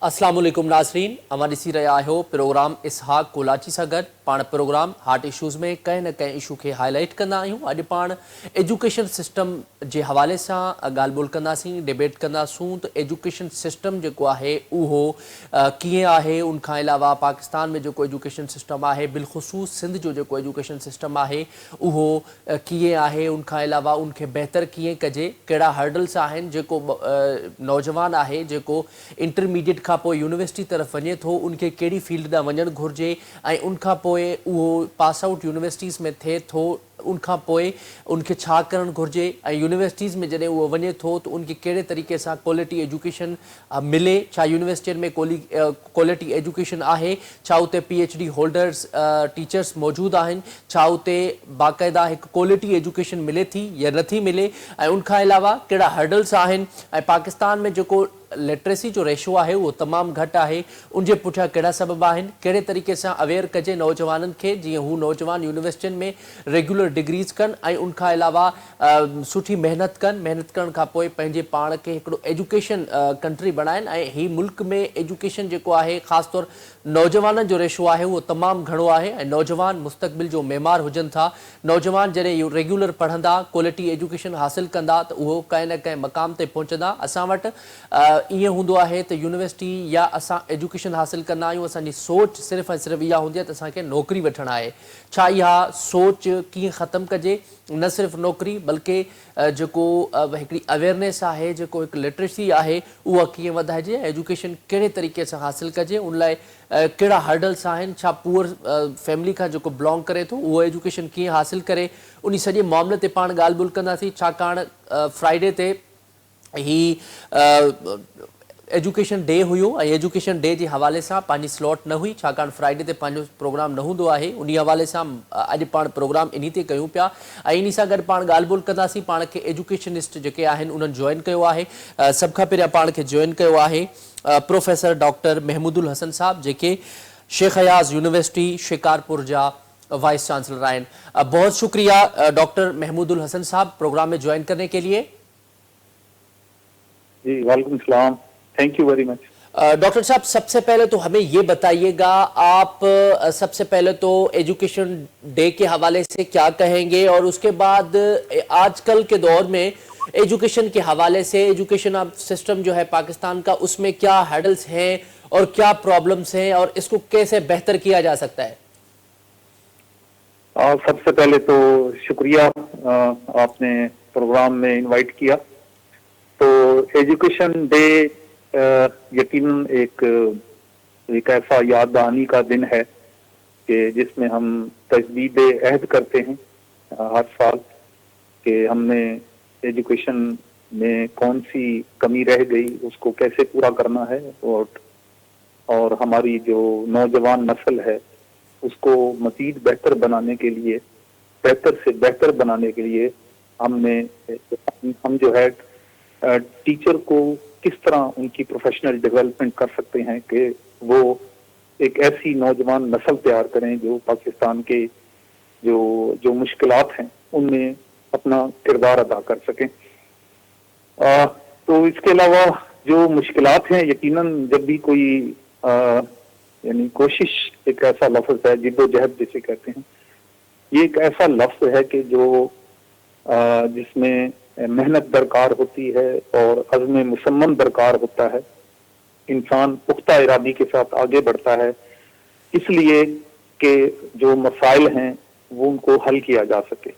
अस्सलाम वालेकुम नाज़रीन, हमारी सी रहा हो प्रोग्राम इसहाक कोलाची सां गॾु पाण प्रोग्राम हार्ट इशूज़ में कंहिं न कंहिं इशू खे हाईलाइट कंदा आहियूं। अॼु पाण एजुकेशन सिस्टम जे हवाले सां ॻाल्हि ॿोल कंदासीं, डिबेट कंदासूं त एजुकेशन सिस्टम जेको आहे उहो कीअं आहे। उनखां अलावा पाकिस्तान में जेको एजुकेशन सिस्टम आहे, बिलख़ुसूस सिंध जो जेको एजुकेशन सिस्टम आहे उहो कीअं आहे। उनखां अलावा उनखे बहितर कीअं कजे, कहिड़ा हर्डल्स आहिनि जेको नौजवान आहे जेको इंटरमीडिएट खां पोइ यूनिवर्सिटी तरफ़ वञे थो, उनखे कहिड़ी फील्ड ॾांहुं वञणु घुरिजे ऐं उनखां पोइ उहो पास आउट यूनिवर्सिटीज़ में थिए थो, उनखां पोइ उनखे छा करणु घुरिजे ऐं यूनिवर्सिटीज़ में जॾहिं उहो वञे थो त उनखे कहिड़े तरीक़े सां क्वालिटी एजुकेशन मिले। छा यूनिवर्सिटियुनि में क्वालिटी एजुकेशन आहे, छा उते PhD होल्डर्स टीचर्स मौजूदु आहिनि, छा उते बाक़ाइदा हिकु क्वालिटी एजुकेशन मिले थी या नथी मिले, ऐं उनखां अलावा कहिड़ा हर्डल्स आहिनि। ऐं पाकिस्तान में जेको लिटरेसी जो रेशो आहे उहो तमामु घटि आहे, उनजे पुठियां कहिड़ा सबब आहिनि, कहिड़े तरीक़े सां अवेयर कजे नौजवाननि खे जीअं हू नौजवान यूनिवर्सिटियुनि में रेगुलर डिग्रीज़ कनि ऐं उनखां अलावा सुठी महिनत कनि, महिनत करण खां पोइ पंहिंजे पाण खे हिकिड़ो एजुकेशन कंट्री बणाइनि। ऐं ही मुल्क में एजुकेशन जेको आहे ख़ासि तौर नौजवाननि जो रेशो आहे उहो तमामु घणो आहे ऐं नौजवान मुस्तक़बिल जो मेमार हुजनि था। नौजवान जॾहिं रेगुलर पढ़ंदा, क्वालिटी एजुकेशन हासिलु कंदा त उहो कंहिं न कंहिं मक़ाम ते पहुचंदा। असां वटि ईअं हूंदो आहे त यूनिवर्सिटी या असां एजुकेशन हासिलु कंदा आहियूं, असांजी सोच सिर्फ़ु ऐं सिर्फ़ु इहा हूंदी आहे त असांखे नौकिरी वठणु आहे। छा इहा सोच कीअं ख़तमु कजे, न सिर्फ़ु नौकिरी बल्कि जेको हिकिड़ी अवेयरनेस आहे, जेको हिकु लिटरेसी आहे उहा कीअं वधाइजे, एजुकेशन कहिड़े तरीक़े सां हासिलु कजे, उन लाइ कहिड़ा हर्डल्स आहिनि। छा पुअर फैमिली खां जेको बिलोंग करे थो उहो एजुकेशन कीअं हासिलु करे, उन सॼे मामले ते पाण ॻाल्हि ॿोल कंदासीं। छाकाणि फ्राइडे ते ही एजुकेशन डे हुयो ऐं एजुकेशन डे जे हवाले सां पंहिंजी स्लॉट न हुई, छाकाणि फ्राइडे ते पंहिंजो प्रोग्राम न हूंदो आहे। उन हवाले सां अॼु पाण प्रोग्राम इन ते कयूं पिया ऐं इन सां गॾु पाण ॻाल्हि ॿोल कंदासीं। पाण खे एजुकेशनिस्ट जेके आहिनि उन्हनि जॉइन कयो आहे। सभ खां पहिरियां पाण खे जॉइन कयो आहे प्रोफेसर डॉक्टर महमूदुल हसन साहब, जेके शेख हयाज़ यूनिवर्सिटी शिकारपुर जा वाइस चांसलर आहिनि। बहुत शुक्रिया डॉक्टर महमूदुल हसन साहब प्रोग्राम में ज्वाइन करने के लिए। जी वालेकुम सलाम, thank you very much. Doctor साहब, सबसे पहले तो हमें ये बताइएगा, आप सबसे पहले तो एजुकेशन डे के हवाले से क्या कहेंगे और उसके बाद आजकल के दौर में एजुकेशन के हवाले से एजुकेशन सिस्टम जो है पाकिस्तान का, उसमें क्या हर्डल्स हैं और क्या प्रॉब्लम्स हैं और इसको कैसे बेहतर किया जा सकता है? सबसे पहले तो शुक्रिया आपने प्रोग्राम में इनवाइट किया। तो एजुकेशन डे यकीनन एक ऐसा याद दहानी का दिन है कि जिसमें हम तजदीद अहद करते हैं हर साल कि हमने एजुकेशन में कौन सी कमी रह गई, उसको कैसे पूरा करना है और हमारी जो नौजवान नस्ल है उसको मजीद बेहतर बनाने के लिए, बेहतर से बेहतर बनाने के लिए हम जो है टीचर को किस तरह उनकी प्रोफेशनल डेवलपमेंट कर सकते हैं कि वो एक ऐसी नौजवान नस्ल तैयार करें जो पाकिस्तान के जो मुश्किलात हैं उनमें अपना किरदार अदा कर सकें। तो इसके अलावा जो मुश्किलात हैं, यकीनन जब भी कोई यानी कोशिश एक ऐसा लफ्ज है, जिद्दोजहद जिसे कहते हैं, ये एक ऐसा लफ्ज है कि जो जिसमें मेहनत दरकार होती है और अज़्म मुसम्मम दरकार होता है। इंसान पुख्ता इरादी के साथ आगे बढ़ता है इसलिए कि जो मसाइल हैं वो उनको हल किया जा सके।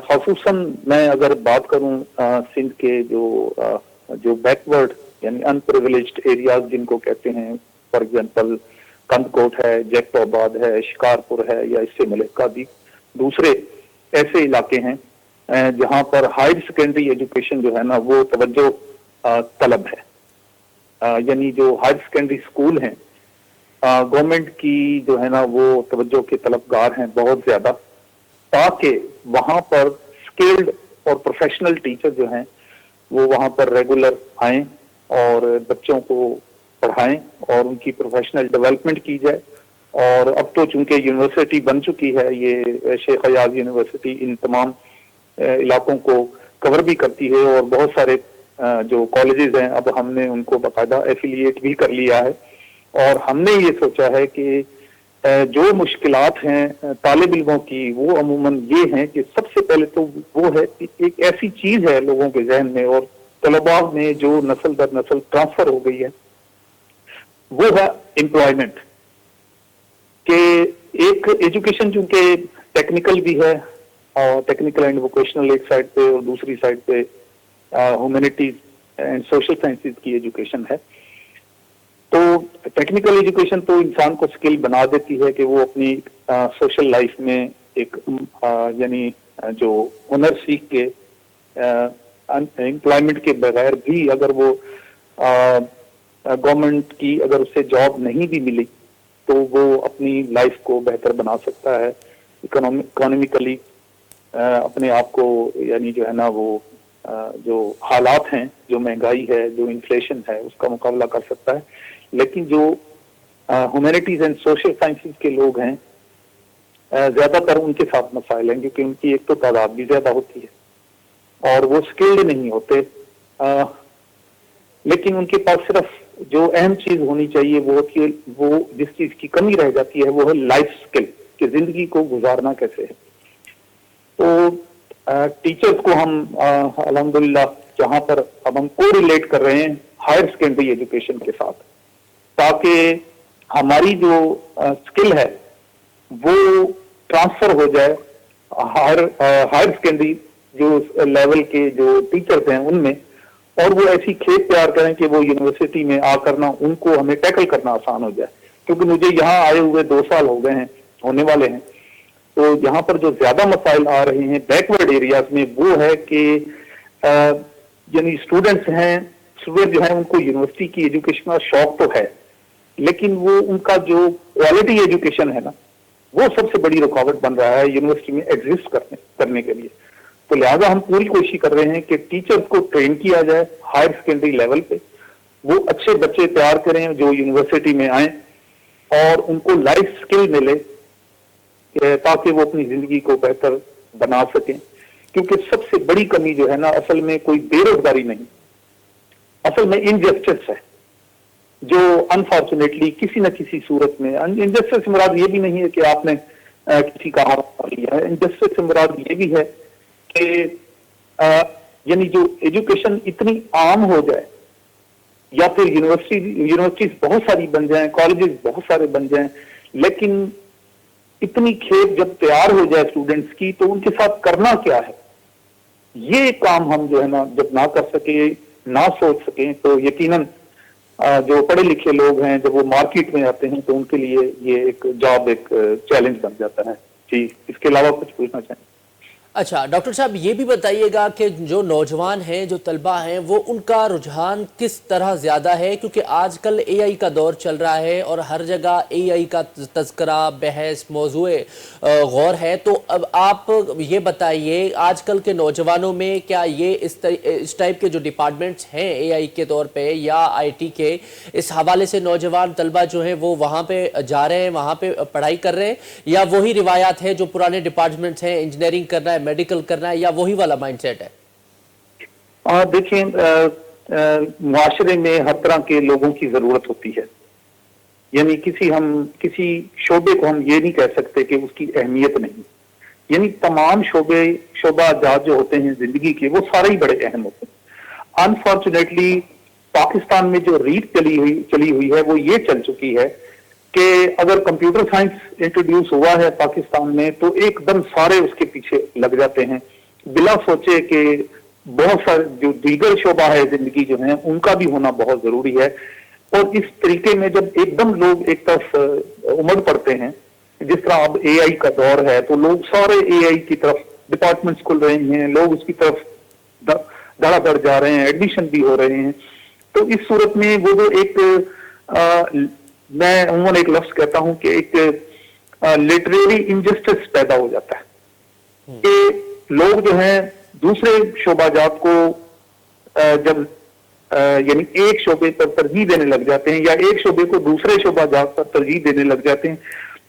ख़ुसूसन मैं अगर बात करूं सिंध के जो बैकवर्ड यानी अनप्रिविलेज्ड एरियाज जिनको कहते हैं, फॉर एग्जांपल कंदकोट है, जैकबाबाद है, शिकारपुर है या इससे मलिका भी दूसरे ऐसे इलाके हैं जहां पर हायर सेकेंडरी एजुकेशन जो है ना वो तवज्जो तलब है। यानी जो हायर सेकेंडरी स्कूल हैं गवर्नमेंट की जो है ना वो तवज्जो के तलबगार हैं बहुत ज्यादा, ताकि वहां पर स्किल्ड और प्रोफेशनल टीचर जो हैं वो वहां पर रेगुलर आएं और बच्चों को पढ़ाएं और उनकी प्रोफेशनल डेवलपमेंट की जाए। और अब तो चूंकि यूनिवर्सिटी बन चुकी है, ये शेख हयाज यूनिवर्सिटी इन तमाम इलाकों को कवर भी करती है और बहुत सारे جو کالجز ہیں اب ہم نے ان کو باقاعدہ ایفیلیٹ بھی کر لیا ہے، اور ہم نے یہ سوچا ہے کہ جو مشکلات ہیں طالب علموں کی وہ عموماً یہ ہیں کہ سب سے پہلے تو وہ ہے کہ ایک ایسی چیز ہے لوگوں کے ذہن میں اور طلباء میں جو نسل در نسل ٹرانسفر ہو گئی ہے، وہ ہے امپلائمنٹ، کہ ایک ایجوکیشن چونکہ ٹیکنیکل بھی ہے اور ٹیکنیکل اینڈ ووکیشنل ایک سائڈ پہ، اور دوسری سائڈ پہ ہیومینٹیز اینڈ سوشل سائنسز کی ایجوکیشن ہے. تو ٹیکنیکل ایجوکیشن تو انسان کو سکل بنا دیتی ہے کہ وہ اپنی سوشل لائف میں ایک یعنی جو ہنر سیکھ کے امپلائمنٹ کے بغیر بھی اگر وہ گورنمنٹ کی اگر اسے جاب نہیں بھی ملی تو وہ اپنی لائف کو بہتر بنا سکتا ہے، اکنامیکلی اپنے آپ کو یعنی جو ہے نا وہ جو حالات ہیں، جو مہنگائی ہے، جو انفلیشن ہے، اس کا مقابلہ کر سکتا ہے. لیکن جو ہیومینٹیز اینڈ سوشل سائنسز کے لوگ ہیں زیادہ تر ان کے ساتھ مسائل ہیں، کیونکہ ان کی ایک تو تعداد بھی زیادہ ہوتی ہے اور وہ اسکلڈ نہیں ہوتے، لیکن ان کے پاس صرف جو اہم چیز ہونی چاہیے وہ جس چیز کی کمی رہ جاتی ہے وہ ہے لائف اسکل، کہ زندگی کو گزارنا کیسے ہے. تو ٹیچرز کو ہم الحمدللہ جہاں پر اب ہم کو ریلیٹ کر رہے ہیں ہائر سیکنڈری ایجوکیشن کے ساتھ، تاکہ ہماری جو اسکل ہے وہ ٹرانسفر ہو جائے ہائر سیکنڈری جو لیول کے جو ٹیچرز ہیں ان میں، اور وہ ایسی کھیت تیار کریں کہ وہ یونیورسٹی میں آ کرنا ان کو ہمیں ٹیکل کرنا آسان ہو جائے. کیونکہ مجھے یہاں آئے ہوئے 2 سال ہو گئے ہیں، ہونے والے ہیں، تو یہاں پر جو زیادہ مسائل آ رہے ہیں بیکورڈ ایریاز میں وہ ہے کہ یعنی اسٹوڈنٹ جو ہیں ان کو یونیورسٹی کی ایجوکیشن کا شوق تو ہے، لیکن وہ ان کا جو کوالٹی ایجوکیشن ہے نا وہ سب سے بڑی رکاوٹ بن رہا ہے یونیورسٹی میں ایگزسٹ کرنے کے لیے. تو لہٰذا ہم پوری کوشش کر رہے ہیں کہ ٹیچرز کو ٹرین کیا جائے ہائر سیکنڈری لیول پہ، وہ اچھے بچے تیار کریں جو یونیورسٹی میں آئیں اور ان کو لائف اسکل ملے تاکہ وہ اپنی زندگی کو بہتر بنا سکیں. کیونکہ سب سے بڑی کمی جو ہے نا اصل میں کوئی بے روزگاری نہیں، اصل میں انجسٹس ہے، جو انفارچونیٹلی کسی نہ کسی صورت میں انجسٹس سے مراد یہ بھی نہیں ہے کہ آپ نے کسی کا حق لیا ہے، انجسٹس سے مراد یہ بھی ہے کہ یعنی جو ایجوکیشن اتنی عام ہو جائے یا پھر یونیورسٹیز بہت ساری بن جائیں، کالجز بہت سارے بن جائیں، لیکن اتنی کھیپ جب تیار ہو جائے اسٹوڈنٹس کی تو ان کے ساتھ کرنا کیا ہے، یہ کام ہم جو ہے نا جب نہ کر سکیں، نہ سوچ سکیں، تو یقیناً جو پڑھے لکھے لوگ ہیں جب وہ مارکیٹ میں آتے ہیں تو ان کے لیے یہ ایک جاب ایک چیلنج بن جاتا ہے. جی اس کے علاوہ کچھ پوچھنا چاہیں؟ اچھا ڈاکٹر صاحب یہ بھی بتائیے گا کہ جو نوجوان ہیں، جو طلبہ ہیں، وہ ان کا رجحان کس طرح زیادہ ہے؟ کیونکہ آج کل اے آئی کا دور چل رہا ہے اور ہر جگہ اے آئی کا تذکرہ، بحث، موضوع غور ہے. تو اب آپ یہ بتائیے آج کل کے نوجوانوں میں کیا یہ اس ٹائپ کے جو ڈپارٹمنٹس ہیں اے آئی کے طور پہ یا آئی ٹی کے، اس حوالے سے نوجوان طلبہ جو ہیں وہ وہاں پہ جا رہے ہیں، وہاں پہ پڑھائی کر رہے ہیں، یا وہی روایات ہے جو پرانے ڈپارٹمنٹس ہیں، انجینئرنگ کرنا ہے، میڈیکل کرنا ہے، یا وہی والا مائنڈ سیٹ ہے؟ دیکھیں معاشرے میں ہر طرح کے لوگوں کی ضرورت ہوتی ہے، یعنی کسی شعبے کو ہم یہ نہیں کہہ سکتے کہ اس کی اہمیت نہیں، یعنی تمام شعبہ جات جو ہوتے ہیں زندگی کے وہ سارے ہی بڑے اہم ہوتے ہیں. انفارچونیٹلی پاکستان میں جو ریت چلی ہوئی ہے وہ یہ چل چکی ہے کہ اگر کمپیوٹر سائنس انٹروڈیوس ہوا ہے پاکستان میں تو ایک دم سارے اس کے پیچھے لگ جاتے ہیں بلا سوچے کہ بہت سارے جو دیگر شعبہ ہے زندگی جو ہیں ان کا بھی ہونا بہت ضروری ہے. اور اس طریقے میں جب ایک دم لوگ ایک طرف امڑ پڑتے ہیں، جس طرح اب اے آئی کا دور ہے تو لوگ سارے اے آئی کی طرف ڈپارٹمنٹس کھل رہے ہیں، لوگ اس کی طرف دڑا دڑ جا رہے ہیں، ایڈمیشن بھی ہو رہے ہیں. تو اس صورت میں وہ جو ایک میں عموماً ایک لفظ کہتا ہوں کہ ایک لٹریری انجسٹس پیدا ہو جاتا ہے کہ لوگ جو ہیں دوسرے شعبہ جات کو جب یعنی ایک شعبے پر ترجیح دینے لگ جاتے ہیں یا ایک شعبے کو دوسرے شعبہ جات پر ترجیح دینے لگ جاتے ہیں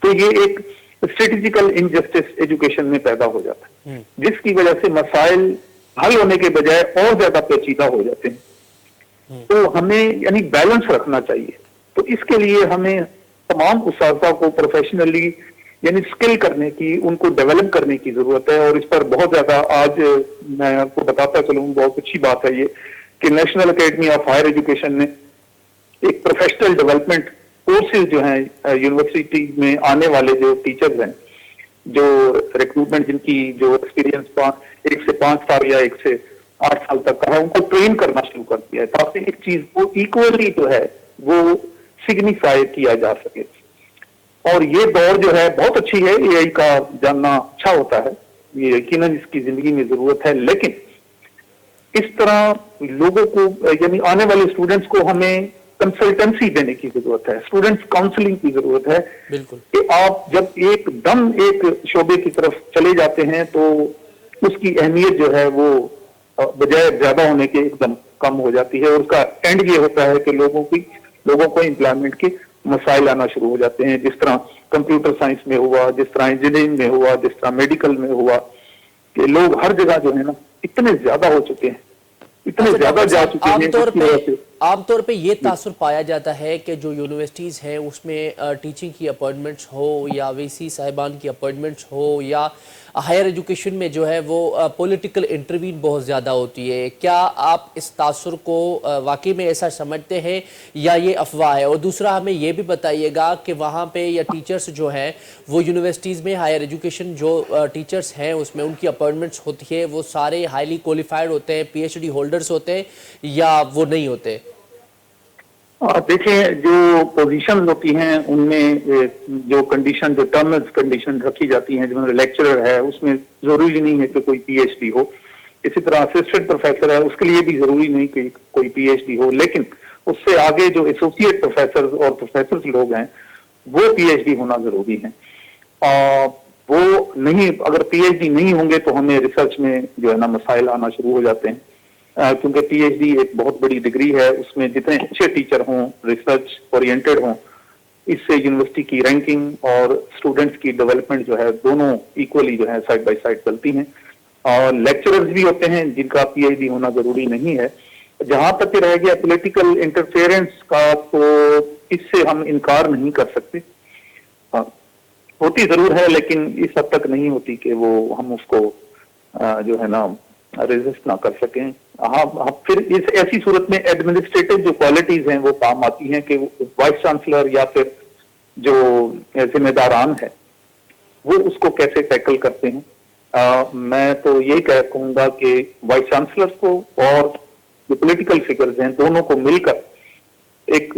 تو یہ ایک اسٹریٹجیکل انجسٹس ایجوکیشن میں پیدا ہو جاتا ہے، جس کی وجہ سے مسائل हल होने के बजाय और ज्यादा पेचीदा हो जाते हैं। तो हमें यानी बैलेंस रखना चाहिए। तो इसके लिए हमें तमाम उस्ताज़ा को प्रोफेशनली यानी स्किल करने की, उनको डेवलप करने की जरूरत है। और इस पर बहुत ज्यादा आज मैं आपको बताता चलूँ, बहुत अच्छी बात है ये कि National Academy of Higher Education ने एक प्रोफेशनल डेवलपमेंट कोर्सेज जो हैं यूनिवर्सिटी में आने वाले जो टीचर्स हैं, जो रिक्रूटमेंट जिनकी जो एक्सपीरियंस 1 से 5 साल या 1 से 8 साल तक का है, उनको ट्रेन करना शुरू कर दिया है ताकि इस चीज को इक्वली जो है वो सिग्निफाई किया जा सके। और ये दौर जो है बहुत अच्छी है, एआई का जानना अच्छा होता है, ये यकीनन इसकी जिंदगी में जरूरत है। लेकिन इस तरह लोगों को यानी आने वाले स्टूडेंट्स को हमें कंसल्टेंसी देने की जरूरत है, स्टूडेंट्स काउंसलिंग की जरूरत है। बिल्कुल। कि आप जब एकदम एक शोबे की तरफ चले जाते हैं तो उसकी अहमियत जो है वो बजाय ज्यादा होने के एकदम कम हो जाती है। और उसका एंड ये होता है कि लोगों को एम्प्लॉयमेंट के मसाइल आना शुरू हो जाते हैं, जिस तरह कंप्यूटर साइंस में हुआ, जिस तरह इंजीनियरिंग में हुआ, जिस तरह मेडिकल में हुआ, कि लोग हर जगह जो है ना इतने ज्यादा हो चुके हैं, इतने ज्यादा जा चुके हैं। आमतौर पे ये तासुर पाया जाता है कि जो यूनिवर्सिटीज़ हैं उसमें टीचिंग की अपॉइंटमेंट्स हो या वीसी साहिबान की अपॉइंटमेंट्स हो या हायर एजुकेशन में जो है वो पॉलिटिकल इंटरवीन बहुत ज़्यादा होती है। क्या आप इस तासुर को वाकई में ऐसा समझते हैं या ये अफवाह है? और दूसरा हमें ये भी बताइएगा कि वहाँ पे या टीचर्स जो हैं वो यूनिवर्सिटीज़ में हायर एजुकेशन जो टीचर्स हैं उसमें उनकी अपॉइंटमेंट्स होती है वो सारे हाईली क्वालिफाइड होते हैं, पीएचडी होल्डर्स होते हैं या वो नहीं होते? देखिए, जो पोजीशन होती हैं उनमें जो कंडीशन, जो टर्म्स कंडीशन रखी जाती हैं, जो लेक्चरर है उसमें जरूरी नहीं है कि कोई पीएचडी हो। इसी तरह असिस्टेंट प्रोफेसर है, उसके लिए भी जरूरी नहीं कि कोई पीएचडी हो। लेकिन उससे आगे जो एसोसिएट प्रोफेसर और प्रोफेसर लोग हैं वो पीएचडी होना जरूरी है। वो नहीं, अगर पीएचडी नहीं होंगे तो हमें रिसर्च में जो है ना मसाइल आना शुरू हो जाते हैं, क्योंकि पीएचडी एक बहुत बड़ी डिग्री है, उसमें जितने अच्छे टीचर हों, रिसर्च ओरिएंटेड हों, इससे यूनिवर्सिटी की रैंकिंग और स्टूडेंट्स की डेवलपमेंट जो है दोनों इक्वली जो है साइड बाय साइड चलती हैं। और लेक्चरर्स भी होते हैं जिनका पीएचडी होना जरूरी नहीं है। जहां तक रह गया पॉलिटिकल इंटरफेरेंस का, तो इससे हम इनकार नहीं कर सकते। होती जरूर है लेकिन इस हद तक नहीं होती कि वो हम उसको जो है ना रेजिस्ट ना कर सकें। हाँ, फिर इस ऐसी सूरत में एडमिनिस्ट्रेटिव जो क्वालिटीज हैं वो काम आती हैं कि वाइस चांसलर या फिर जो जिम्मेदारान है वो उसको कैसे टैकल करते हैं। मैं तो यही कहूंगा कि वाइस चांसलर को और जो पॉलिटिकल फिगर्स हैं दोनों को मिलकर एक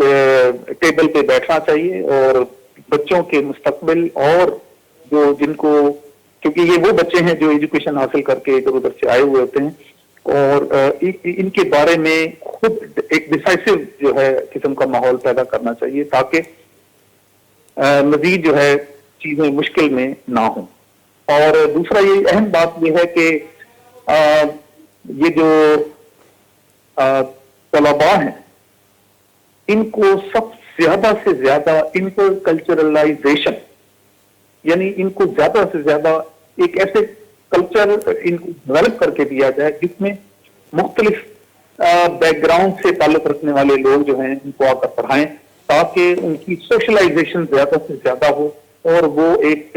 टेबल पे बैठना चाहिए और बच्चों के मुस्तकबिल और जो जिनको, क्योंकि ये वो बच्चे हैं जो एजुकेशन हासिल करके इधर उधर से आए हुए होते हैं, और इनके बारे में खुद एक डिसाइसिव जो है किस्म का माहौल पैदा करना चाहिए ताकि मजीद जो है चीजें मुश्किल में ना हो। और दूसरा ये अहम बात ये है कि ये जो तलबा हैं इनको सब ज्यादा से ज्यादा इंटरकल्चरलाइजेशन, यानी इनको ज्यादा से ज्यादा एक ऐसे कल्चर इनको डेवलप करके दिया जाए जिसमें मुख्तलिफ बैकग्राउंड से ताल्लुक रखने वाले लोग जो हैं इनको आकर पढ़ाएं ताकि उनकी सोशलाइजेशन ज्यादा से ज्यादा हो और वो एक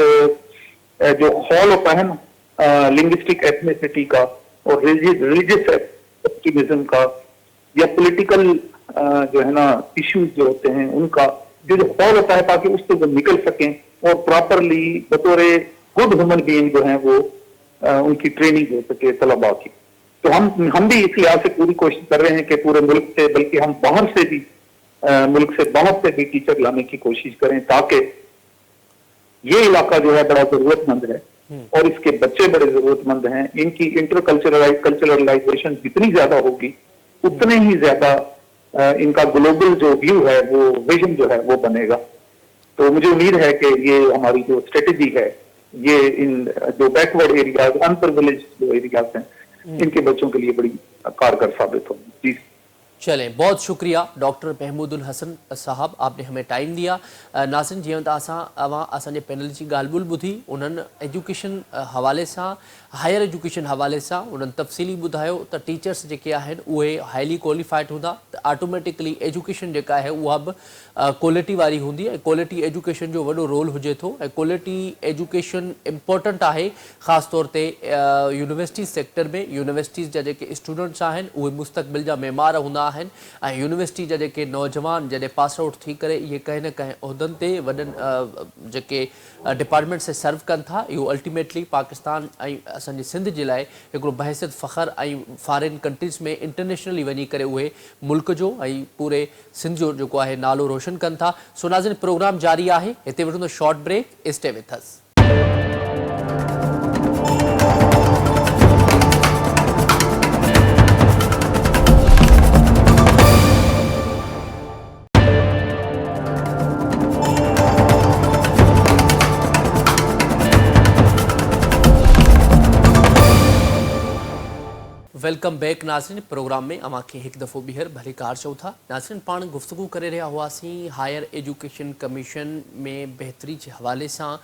जो हॉल होता है ना लिंग्विस्टिक एथनिसिटी का और रिलीजियस एक्सट्रीमिज्म का या पॉलिटिकल जो है ना इश्यूज जो होते हैं उनका जो हॉल होता है ताकि उससे वो निकल सकें और प्रॉपरली बतौरे गुड ह्यूमन बीइंग जो है वो उनकी ट्रेनिंग हो सके तलबा की। तो हम भी इस लिहाज से पूरी कोशिश कर रहे हैं कि पूरे मुल्क से, बल्कि हम बाहर से भी मुल्क से बाहर से भी टीचर लाने की कोशिश करें ताकि ये इलाका जो है बड़ा जरूरतमंद है और इसके बच्चे बड़े जरूरतमंद हैं। इनकी इंटरकल्चरलाइजेशन जितनी ज्यादा होगी उतने ही ज्यादा इनका ग्लोबल जो व्यू है, वो विजन जो है वो बनेगा। तो मुझे उम्मीद है कि ये हमारी जो स्ट्रेटेजी है ये इन जो बैकवर्ड एरियाज, अनप्रिविलेज्ड जो एरियाज हैं, इनके बच्चों के लिए बड़ी कारगर साबित होगी। जी चलें, बहुत शुक्रिया डॉक्टर महमूदुल हसन साहब, आपने हमें टाइम दिया। नाज़रीन, जीअं त असांजे पैनल जी ॻाल्हि ॿोल ॿुधी, उन्हनि एजुकेशन हवाले सां, हायर एजुकेशन हवाले सां उन्हनि तफ़सीली ॿुधायो त टीचर्स जेके आहिनि उहे हाईली क्वालिफाइड हूंदा त ऑटोमेटिकली एजुकेशन जेका आहे उहा बि क्वालिटी वारी हूंदी ऐं क्वालिटी एजुकेशन जो वॾो रोल हुजे थो ऐं क्वालिटी एजुकेशन इम्पोर्टेंट आहे, ख़ासि तौर ते यूनिवर्सिटी सेक्टर में। यूनिवर्सिटीज़ जा जेके स्टूडेंट्स आहिनि उहे मुस्तक़बिल जा मेमार हूंदा आहिनि ऐं यूनिवर्सिटी जा जेके नौजवान जॾहिं पास आउट थी करे इहे कंहिं न कंहिं उहिदनि ते वॾनि जेके डिपार्टमेंट से सर्व कनि था, इहो अल्टीमेटली पाकिस्तान ऐं असांजे सिंध जे लाइ हिकिड़ो बहसियत फ़ख़्रु ऐं फॉरेन कंट्रीज़ में इंटरनेशनली वञी करे उहे मुल्क जो ऐं पूरे सिंध जो जेको आहे नालो रोशन कनि था। सो नाज़रीन, प्रोग्राम जारी आहे, हिते वठंदो short break, stay with us. Welcome back नाज़रीन, प्रोग्राम में अवां खे हिकु दफ़ो ॿीहर भली कार चऊं था। नाज़रीन, पाण गुफ्तगू करे रहिया हुआसीं हायर एजुकेशन कमीशन में बहितरी जे हवाले सां।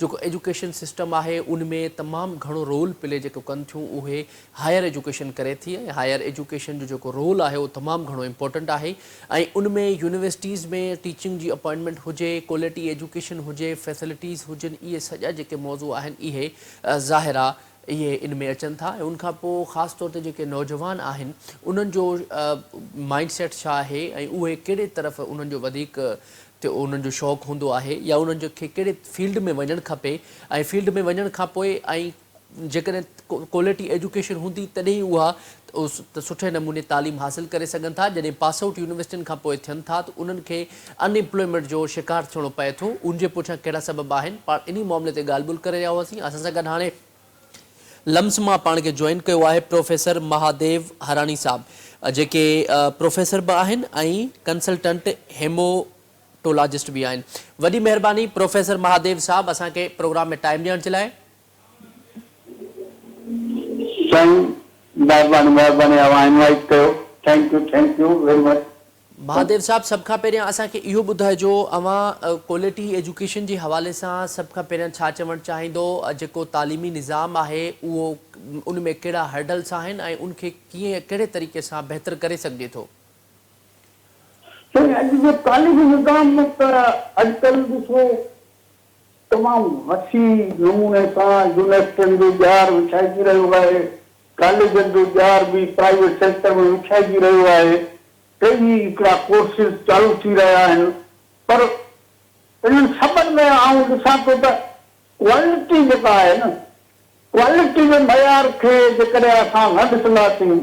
जेको एजुकेशन सिस्टम आहे उन में तमामु घणो रोल प्ले जेको कनि थियूं उहे हायर एजुकेशन करे थी ऐं हायर एजुकेशन जो जेको रोल आहे उहो तमामु घणो इम्पोर्टेंट आहे ऐं उन में यूनिवर्सिटीज़ में टीचिंग जी अपॉइंटमेंट हुजे, क्वालिटी एजुकेशन हुजे, फैसिलिटीज़ हुजनि, इहे सॼा जेके मौज़ू आहिनि इहे ज़ाहिरा इहे इन में अचनि था ऐं उनखां पोइ ख़ासि तौर ते जेके नौजवान आहिनि उन्हनि जो माइंड सेट छा आहे ऐं उहे कहिड़े तरफ़ उन्हनि जो वधीक उन्हनि जो शौक़ु हूंदो आहे या उन्हनि जो खे कहिड़े फील्ड में वञणु खपे ऐं फील्ड में वञण खां पोइ ऐं जेकॾहिं क्वालिटी एजुकेशन हूंदी तॾहिं उहा सुठे नमूने तालीम हासिल करे सघनि था। जॾहिं पास आउट यूनिवर्सिटियुनि खां पोइ थियनि था त उन्हनि खे अनएम्प्लॉयमेंट जो शिकार थियणो पए थो। उनजे पुठियां कहिड़ा सबब आहिनि, पाण इन मामले ते ॻाल्हि ॿोल करे रहिया हुआसीं। असां सां गॾु हाणे लम्स मां पाण खे जॉइन कयो आहे प्रोफेसर महादेव हराणी साहब, जेके प्रोफेसर बि आहिनि ऐं कंसल्टेंट हेमोटोलॉजिस्ट बि आहिनि। वॾी महिरबानी प्रोफेसर महादेव साहब असांखे प्रोग्राम में टाइम ॾियण जे लाइ। Thank you very much. Mahadev साहब, सब खां पहिरियां असांखे इहो ॿुधाइजो, अवां क्वालिटी एजुकेशन जे हवाले सां सब खां पहिरियां छा चवणु चाहींदो, जेको तालीमी निज़ाम आहे उहो उन में कहिड़ा हर्डल्स आहिनि ऐं उनखे कीअं कहिड़े तरीक़े सां बहितर करे सघिजे थो? अॼु जो तालीमी निज़ाम में त अॼुकल्ह ॾिसो तमामु वसी नमूने सां यूनिवर्सिटियुनि जो ॼार विछाइजी रहियो आहे, कॉलेजनि जो ॼार बि प्राइवेट सेक्टर में विछाइजी रहियो आहे। कई हिकिड़ा कोर्सिस चालू थी रहिया आहिनि, पर इन्हनि सभिनि में आउं ॾिसां थो त क्वालिटी जेका आहे न, क्वालिटी जे मयार खे जेकॾहिं असां न ॾिसंदासीं,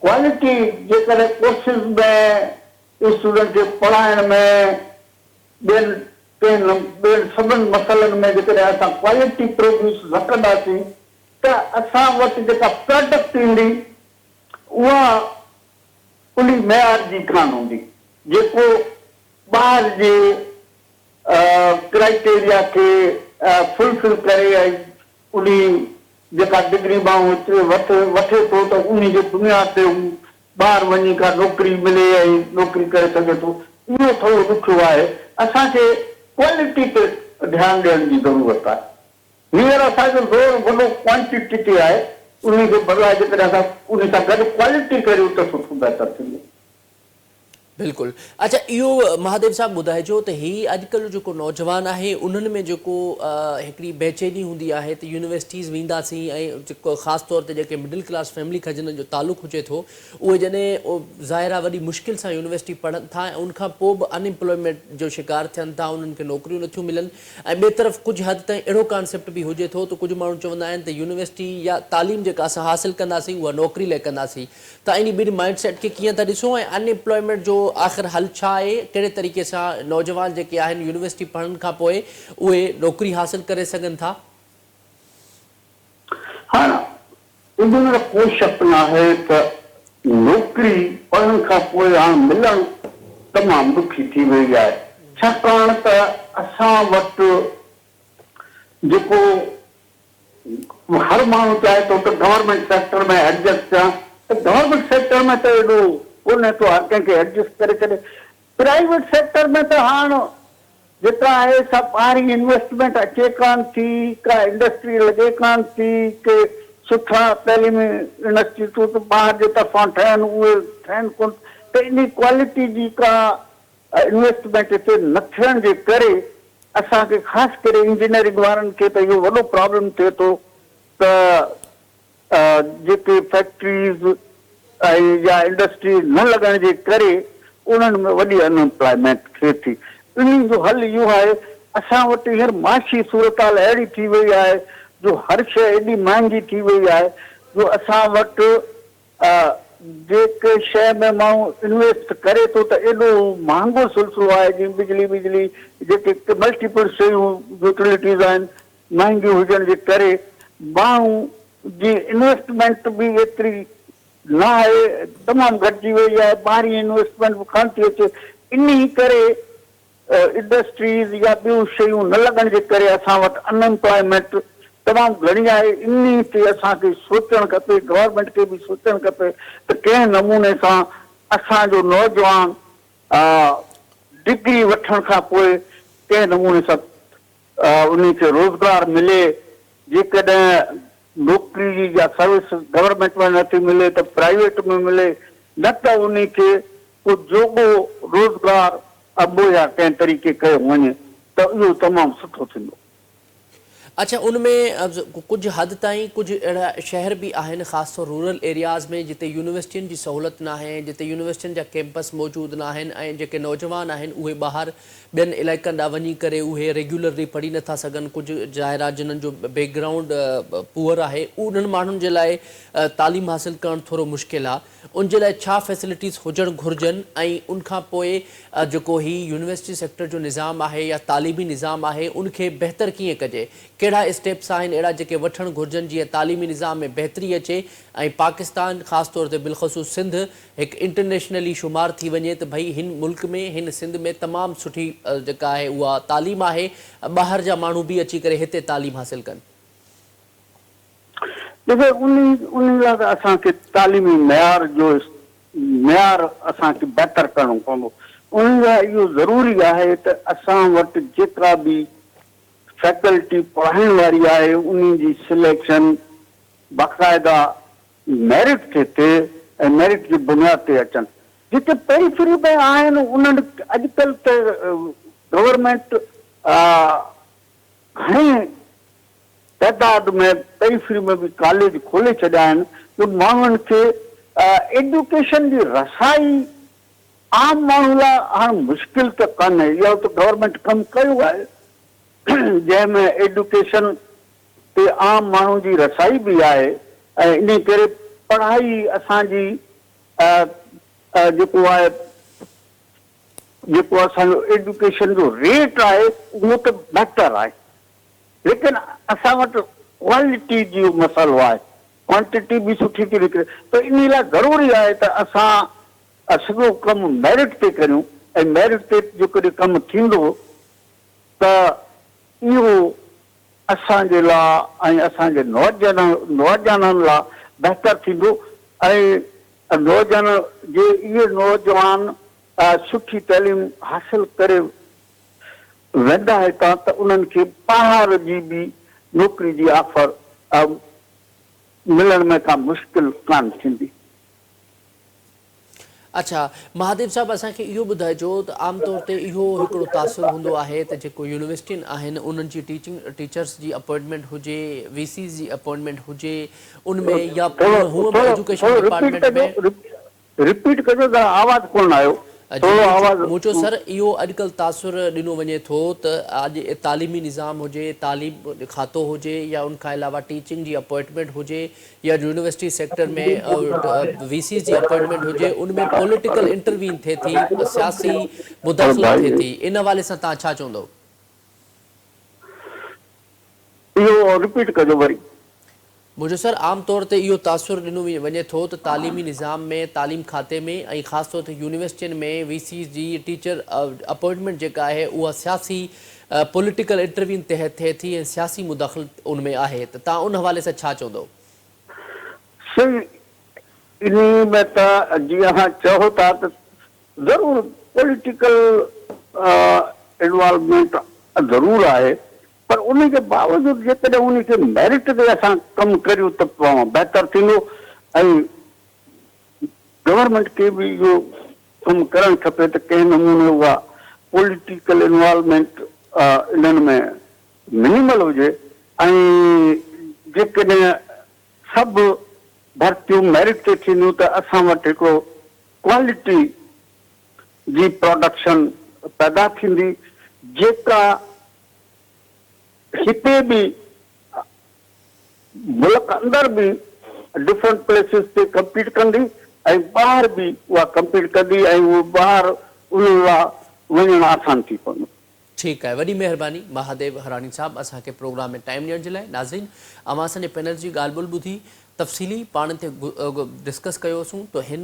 क्वालिटी जेकॾहिं कोर्सिस में स्टूडेंट खे पढ़ाइण में ॿियनि सभिनि मसइलनि में जेकॾहिं असां क्वालिटी प्रोड्यूस न कंदासीं त असां वटि जेका प्रोडक्ट ईंदी उहा उन मयार जी कान हूंदी जेको ॿार जे क्राइटेरिया खे फुलफिल करे ऐं उन जेका डिग्री मां वठे थो त उन जे बुनियाद ते ॿार वञी का नौकिरी मिले ऐं नौकिरी करे सघे थो। इहो थोरो ॾुखियो आहे। असांखे क्वालिटी ते ध्यानु ॾियण जी ज़रूरत आहे। हींअर असांजो ज़ोर वॾो क्वांटिटी ते आहे, उन खे बदिलाए जेकॾहिं असां उन सां गॾु क्वालिटी करियूं त सुठो बहितर थींदो। बिल्कुलु। अच्छा, इहो महादेव साहब ॿुधाइजो त हीअ अॼुकल्ह जेको नौजवान आहे उन्हनि में जेको हिकिड़ी बेचैनी हूंदी आहे त यूनिवर्सिटीज़ वेंदासीं ऐं जेको ख़ासि तौर ते जेके मिडिल क्लास फैमिली खां जिन्हनि जो तालुक़ु हुजे थो उहे जॾहिं ज़ाहिर आहे वॾी मुश्किल सां यूनिवर्सिटी पढ़नि था ऐं उनखां पोइ बि अनएम्प्लॉयमेंट जो शिकार थियनि था, उन्हनि खे नौकरियूं नथियूं मिलनि। ऐं ॿिए तरफ़ कुझु हद ताईं अहिड़ो कॉन्सेप्ट बि हुजे थो त कुझु माण्हू चवंदा आहिनि त यूनिवर्सिटी या तालीम जेका असां हासिलु कंदासीं उहा नौकरी लाइ कंदासीं, त इन ॿिनि माइंड सेट खे कीअं था ॾिसो ऐं अनएम्प्लॉयमेंट जो आख़िर हल छा आहे? कहिड़े तरीक़े सां नौजवान जेके आहिनि यूनिवर्सिटी पढ़ण खां पोइ उहे नौकरी हासिल करे सघनि था? हा, इनमें कोई शक न आहे त नौकरी पढ़ण खां पोइ हाणे मिलणु तमामु ॾुखी थी वई आहे, छाकाणि त असां वटि जेको हर माण्हू चाहे थो त गवर्नमेंट सेक्टर में एडजस्ट थियां, त गवर्नमेंट सेक्टर में त एॾो कोन्हे थो हर कंहिंखे एडजस्ट करे छॾे। प्राइवेट सेक्टर में त हाणे जेतिरा आहे सभु ॿाहिरी इन्वेस्टमेंट अचे कान थी, का इंडस्ट्री लॻे कान थी, के सुठा तइलीमी इंस्टीट्यूट ॿाहिरि जे तरफ़ां ठहनि, उहे ठहनि कोन। त इन क्वालिटी जी का इन्वेस्टमेंट हिते न थियण जे करे असांखे ख़ासि करे इंजीनियरिंग वारनि खे त इहो वॾो प्रॉब्लम थिए थो त जेके फैक्ट्रीज़ ऐं या इंडस्ट्री न लॻण जे करे उन्हनि में वॾी अनएम्प्लॉयमेंट थिए थी। इन जो हल इहो आहे, असां वटि हींअर माशी सूरत हाल अहिड़ी थी वई आहे जो हर शइ एॾी महांगी थी वई आहे जो असां वटि जेके शइ में माण्हू इन्वेस्ट करे थो त एॾो महांगो सिलसिलो आहे, जीअं बिजली जेके मल्टीपल शयूं यूटिलिटीज़ आहिनि महांगियूं हुजण जे करे माण्हू जी इन्वेस्टमेंट बि एतिरी न आहे, तमामु घटिजी वई आहे, ॿाहिरी इन्वेस्टमेंट बि कान थी अचे। इन करे इंडस्ट्रीज़ या ॿियूं शयूं न लॻण जे करे असां वटि अनएम्प्लॉयमेंट तमामु घणी आहे। इन ते असांखे सोचणु खपे, गवर्नमेंट खे बि सोचणु खपे त कंहिं नमूने सां असांजो नौजवान डिग्री वठण खां पोइ कंहिं नमूने सां उन खे रोज़गार मिले। जेकॾहिं नौकिरी जी या सर्विस गवर्नमेंट में नथी मिले त प्राइवेट में मिले, न त उन खे को जोॻो रोज़गार अबो या कंहिं तरीक़े कयो वञे त इहो तमामु सुठो थींदो। अच्छा, उनमें कुछ हद ताईं कुछ अहिड़ा शहर भी आहिनि, ख़ासि तौर रूरल एरियाज़ में जिते यूनिवर्सिटियुनि जी सहूलियत न आहे, जिते यूनिवर्सिटियुनि जा कैंपस मौजूदु न आहिनि ऐं जेके नौजवान आहिनि उहे ॿाहिरि ॿियनि इलाइक़नि ॾांहुं वञी करे उहे रेगुलरली पढ़ी नथा सघनि। कुझु ज़ाहिर आहे जिन्हनि जो बैकग्राउंड पुअर आहे, उन्हनि माण्हुनि जे लाइ तालीम हासिलु करणु थोरो मुश्किल आहे। उन जे लाइ छा फैसिलिटीज़ हुजणु घुरिजनि ऐं उनखां पोइ जेको ही यूनिवर्सिटी सेक्टर जो निज़ाम आहे या तालीमी निज़ाम आहे उनखे बहितर कीअं कजे? कहिड़ा स्टेप्स आहिनि अहिड़ा जेके वठणु घुरिजनि जीअं तालीमी निज़ाम में बहितरी अचे ऐं पाकिस्तान ख़ासि तौर ते बिलख़ुसूस सिंध हिकु इंटरनेशनली शुमार थी वञे त भई हिन मुल्क में, हिन सिंध में तमामु सुठी जेका आहे उहा तालीम आहे, ॿाहिरि जा माण्हू बि अची करे हिते तालीम हासिलु कनि। देखो उन लाइ त असांखे तालीमी मयार असांखे बहितर करणो पवंदो। उन लाइ इहो ज़रूरी आहे त असां वटि जेतिरा बि फैकल्टी पढ़ाइण वारी आहे उन जी सिलेक्शन बाक़ाइदा मेरिट ते थिए ऐं मेरिट जी बुनियाद ते अचनि। जिते पेरीफेरी में आहिनि उन्हनि अॼुकल्ह त गवर्नमेंट घणी तइदाद में पेरीफेरी में बि कॉलेज खोले छॾिया आहिनि जो माण्हुनि खे एजुकेशन जी रसाई आम माण्हू लाइ हाणे मुश्किल त कान्हे, इहो त गवर्नमेंट कमु कयो आहे जंहिंमें एजुकेशन ते आम माण्हू जी रसाई बि आहे ऐं इन करे पढ़ाई असांजी जेको असांजो एजुकेशन जो रेट आहे उहो त बहितर आहे, लेकिन असां वटि क्वालिटी जो मसइलो आहे, क्वांटिटी बि सुठी थी निकिरे। त इन लाइ ज़रूरी आहे त असां सॼो कमु मेरिट ते करियूं ऐं मेरिट ते जेकॾहिं कमु थींदो त इहो असांजे लाइ ऐं असांजे नौजवाननि लाइ बहितर थींदो ऐं नौजवान जे इहे नौजवान सुठी तइलीम हासिलु करे वेंदा हितां त उन्हनि खे ॿाहिरि जी बि नौकिरी जी ऑफर मिलण में का मुश्किल कान थींदी। अच्छा महादेव साहब, असांखे इहो ॿुधाइजो त आमतौर ते इहो हिकिड़ो तासुर हूंदो आहे त जेको यूनिवर्सिटियुनि आहिनि उन्हनि जी टीचर्स जी अपॉइंटमेंट हुजे, वीसीज़ जी अपॉइंटमेंट हुजे, उनमें या हूअं बि एजुकेशन डिपार्टमेंट में रिपीट कजो, आवाज़ कोन आयो। मुझो सर इहो अॼुकल्ह तासुर ॾिनो वञे थो त अॼु तालीमी निज़ाम हुजे, तालीम खातो हुजे या उनखां अलावा टीचिंग जी अपॉइंटमेंट हुजे या यूनिवर्सिटी सेक्टर में वीसी जी अपॉइंटमेंट हुजे, उनमें पॉलिटिकल इंटरवीन थिए थी, सियासी मुदाख़लत थिए थी। इन हवाले सां तव्हां छा चवंदो? इहो रिपीट कजो वरी। मुझो सर आम तौर ते इहो तासुर ॾिनो वञे थो त तालीमी निज़ाम में, तालीम खाते में ऐं ख़ासि तौर ते यूनिवर्सिटियुनि में वीसी जी टीचर अपॉइंटमेंट जेका आहे उहा सियासी पॉलिटिकल इंटरवीन तहत थिए थी ऐं सियासी मुदाख़लत उनमें आहे, त तव्हां उन हवाले सां छा चवंदो? इन्हीं में त जीअं हाँ चओ था त ज़रूर पॉलिटिकल इन्वॉल्वमेंट ज़रूर आहे, पर उन के बावजूद जेकॾहिं उन के मेरिट ते असां कमु करियूं त बहितर थींदो। ऐं गवर्नमेंट के भी इहो कमु करणु खपे त कंहिं नमूने उहा पॉलिटिकल इन्वॉल्वमेंट इन्हनि में मिनिमल हुजे। ऐं जेकॾहिं सभु भर्तियूं मेरिट ते थींदियूं त असां वटि हिकिड़ो क्वालिटी जी प्रोडक्शन पैदा थींदी, जेका हिते भी मुल्क अंदर भी डिफरेंट प्लेसिस ते कम्पीट कंदी ऐं ॿाहिरि भी उहा कम्पीट कंदी ऐं उहो ॿाहिरि उन लाइ वञणु आसान थी पवंदो। ठीक है, वॾी महिरबानी महादेव हराणी साहब असांखे प्रोग्राम में टाइम ॾियण जे लाइ। नाज़रीन, अवां असांजे पैनल जी ॻाल्हि ॿोल ॿुधी तफ़सीली पाण ते डिस्कस कयोसीं तो हिन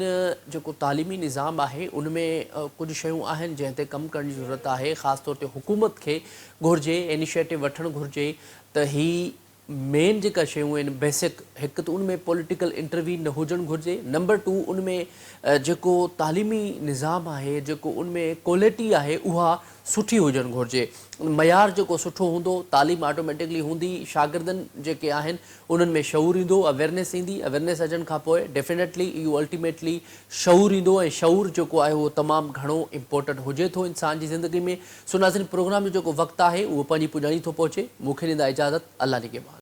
जेको तालीमी निज़ाम आहे उन में कुछ शयूं आहिनि जंहिं ते कमु करण जी ज़रूरत आहे। ख़ासि तौर ते हुकूमत खे घुरिजे इनिशिएटिव वठणु घुरिजे त ही मेन जेका शयूं आहिनि बेसिक, हिकु त उन में पॉलिटिकल इंटरवीन न हुजणु घुरिजे। नंबर 2 उन में जेको तालीमी निज़ाम आहे, जेको उन में क्वालिटी आहे उहा सुठी हुजणु घुरिजे। मयार जेको सुठो हूंदो तालीम ऑटोमेटिकली हूंदी, शागिर्दनि जेके आहिनि उन्हनि में शऊर ईंदो, अवेयरनेस ईंदी। अवेयरनेस अचण खां पोइ डेफिनेटली इहो अल्टीमेटली शऊर ईंदो ऐं शऊर जेको आहे उहो तमामु घणो इम्पोर्टेंट हुजे थो इंसान जी ज़िंदगी में। सो नाज़रीन, प्रोग्राम जो जेको वक़्तु आहे उहो पंहिंजी पुॼाणी थो पहुचे। मूंखे ॾींदा इजाज़त, अल्लाह निगहबान।